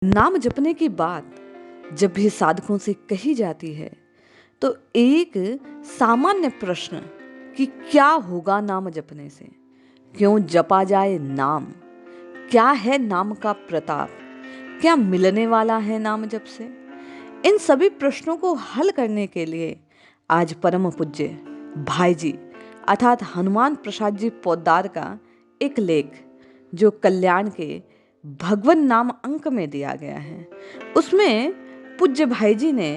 नाम जपने की बात जब भी साधकों से कही जाती है तो एक सामान्य प्रश्न कि क्या होगा नाम जपने से, क्यों जपा जाए नाम, क्या है नाम का प्रताप, क्या मिलने वाला है नाम जप से। इन सभी प्रश्नों को हल करने के लिए आज परम पूज्य भाई जी अर्थात हनुमान प्रसाद जी पोद्दार का एक लेख जो कल्याण के भगवन नाम अंक में दिया गया है, उसमें पूज्य भाई जी ने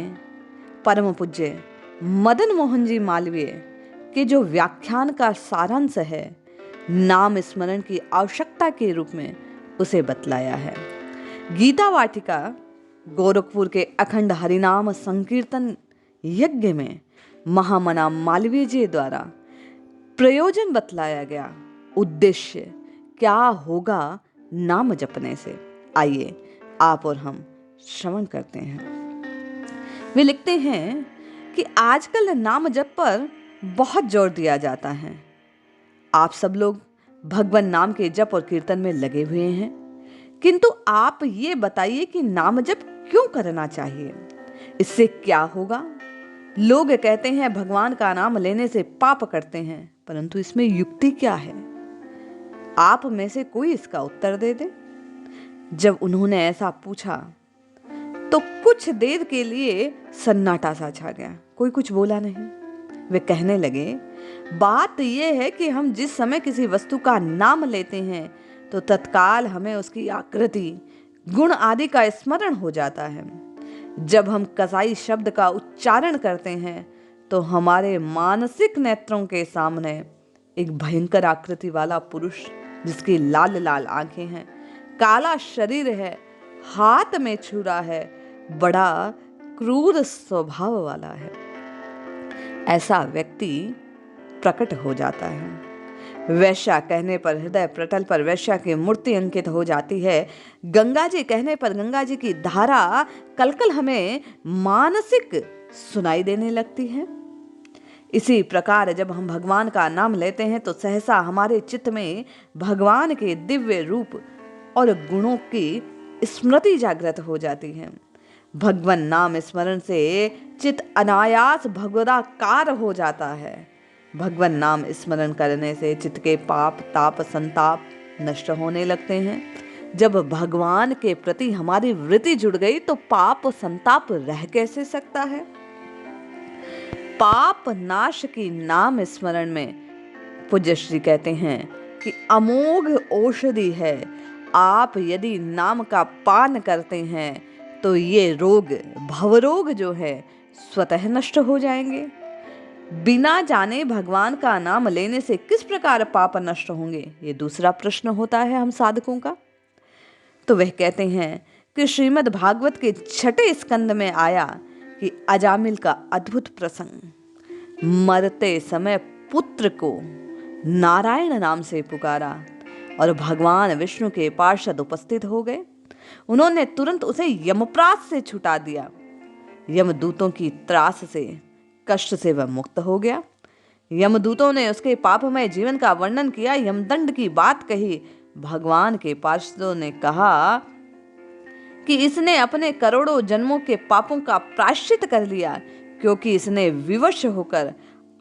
परम पूज्य मदन मोहन जी मालवीय के जो व्याख्यान का सारांश है नाम स्मरण की आवश्यकता के रूप में उसे बतलाया है। गीता वाटिका गोरखपुर के अखंड हरिनाम संकीर्तन यज्ञ में महामना मालवीय जी द्वारा प्रयोजन बतलाया गया, उद्देश्य क्या होगा नाम जपने से। आइए आप और हम श्रवण करते हैं। वे लिखते हैं कि आजकल नाम जप पर बहुत जोर दिया जाता है। आप सब लोग भगवान नाम के जप और कीर्तन में लगे हुए हैं, किंतु आप ये बताइए कि नाम जप क्यों करना चाहिए, इससे क्या होगा। लोग कहते हैं भगवान का नाम लेने से पाप करते हैं, परंतु इसमें युक्ति क्या है। आप में से कोई इसका उत्तर दे दे। जब उन्होंने ऐसा पूछा तो कुछ देर के लिए सन्नाटा सा छा गया, कोई कुछ बोला नहीं। वे कहने लगे, बात यह है कि हम जिस समय किसी वस्तु का नाम लेते हैं तो तत्काल हमें उसकी आकृति, गुण आदि का स्मरण हो जाता है। जब हम कसाई शब्द का उच्चारण करते हैं तो हमारे मानसिक नेत्रों के सामने एक भयंकर आकृति वाला पुरुष, जिसकी लाल लाल आंखें हैं, काला शरीर है, हाथ में छुरा है, बड़ा क्रूर स्वभाव वाला है, ऐसा व्यक्ति प्रकट हो जाता है। वैश्या कहने पर हृदय प्रतल पर वैश्या की मूर्ति अंकित हो जाती है। गंगा जी कहने पर गंगा जी की धारा कलकल हमें मानसिक सुनाई देने लगती है। इसी प्रकार जब हम भगवान का नाम लेते हैं तो सहसा हमारे चित्त में भगवान के दिव्य रूप और गुणों की स्मृति जागृत हो जाती है। भगवान नाम स्मरण से चित्त अनायास भगवदाकार हो जाता है। भगवान नाम स्मरण करने से चित्त के पाप ताप संताप नष्ट होने लगते हैं। जब भगवान के प्रति हमारी वृत्ति जुड़ गई तो पाप संताप रह कैसे सकता है। पाप नाश की नाम स्मरण में पूज्य श्री कहते हैं कि अमोघ औषधि है। आप यदि नाम का पान करते हैं तो ये रोग, भवरोग जो है, स्वतः नष्ट हो जाएंगे। बिना जाने भगवान का नाम लेने से किस प्रकार पाप नष्ट होंगे, ये दूसरा प्रश्न होता है हम साधकों का। तो वह कहते हैं कि श्रीमद् भागवत के 6 स्कंद में आया कि अजामिल का अद्भुत प्रसंग, मरते समय पुत्र को नारायण नाम से पुकारा और भगवान विष्णु के पार्षद उपस्थित हो गए। उन्होंने तुरंत उसे यमप्रास से छुटा दिया। यमदूतों की त्रास से, कष्ट से वह मुक्त हो गया। यमदूतों ने उसके पापमय जीवन का वर्णन किया, यमदंड की बात कही। भगवान के पार्षदों ने कहा कि इसने अपने करोड़ों जन्मों के पापों का प्रायश्चित कर लिया, क्योंकि इसने विवश होकर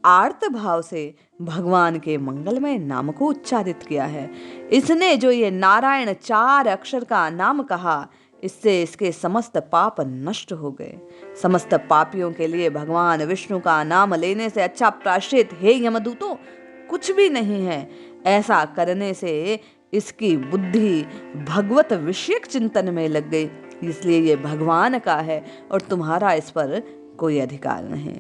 आर्त भाव से भगवान के मंगलमय नाम को उच्चारित किया है। इसने जो ये नारायण 4 अक्षर का नाम कहा, इससे इसके समस्त पाप नष्ट हो गए। समस्त पापियों के लिए भगवान विष्णु का नाम लेने से अच्छा प्रायश्चित हे यमदूतों कुछ भी नहीं है। ऐसा करने से इसकी बुद्धि भगवत विषयक चिंतन में लग गई, इसलिए ये भगवान का है और तुम्हारा इस पर कोई अधिकार नहीं।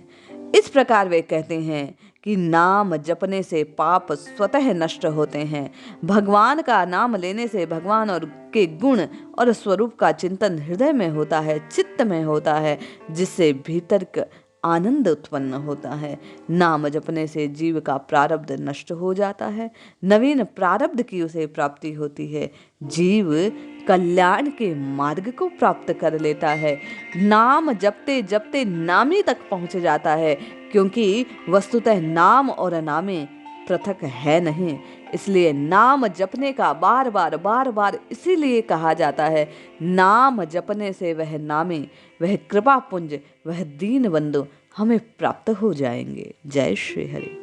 इस प्रकार वे कहते हैं कि नाम जपने से पाप स्वतः नष्ट होते हैं। भगवान का नाम लेने से भगवान और के गुण और स्वरूप का चिंतन हृदय में होता है, चित्त में होता है, जिससे भीतर का आनंद उत्पन्न होता है। नाम जपने से जीव का प्रारब्ध नष्ट हो जाता है, नवीन प्रारब्ध की उसे प्राप्ति होती है। जीव कल्याण के मार्ग को प्राप्त कर लेता है। नाम जपते जपते नामी तक पहुंच जाता है, क्योंकि वस्तुतः नाम और अनामे पृथक है नहीं। इसलिए नाम जपने का बार बार इसीलिए कहा जाता है, नाम जपने से वह नामे, वह कृपा पुंज, वह दीन बंधु हमें प्राप्त हो जाएंगे। जय श्री हरि।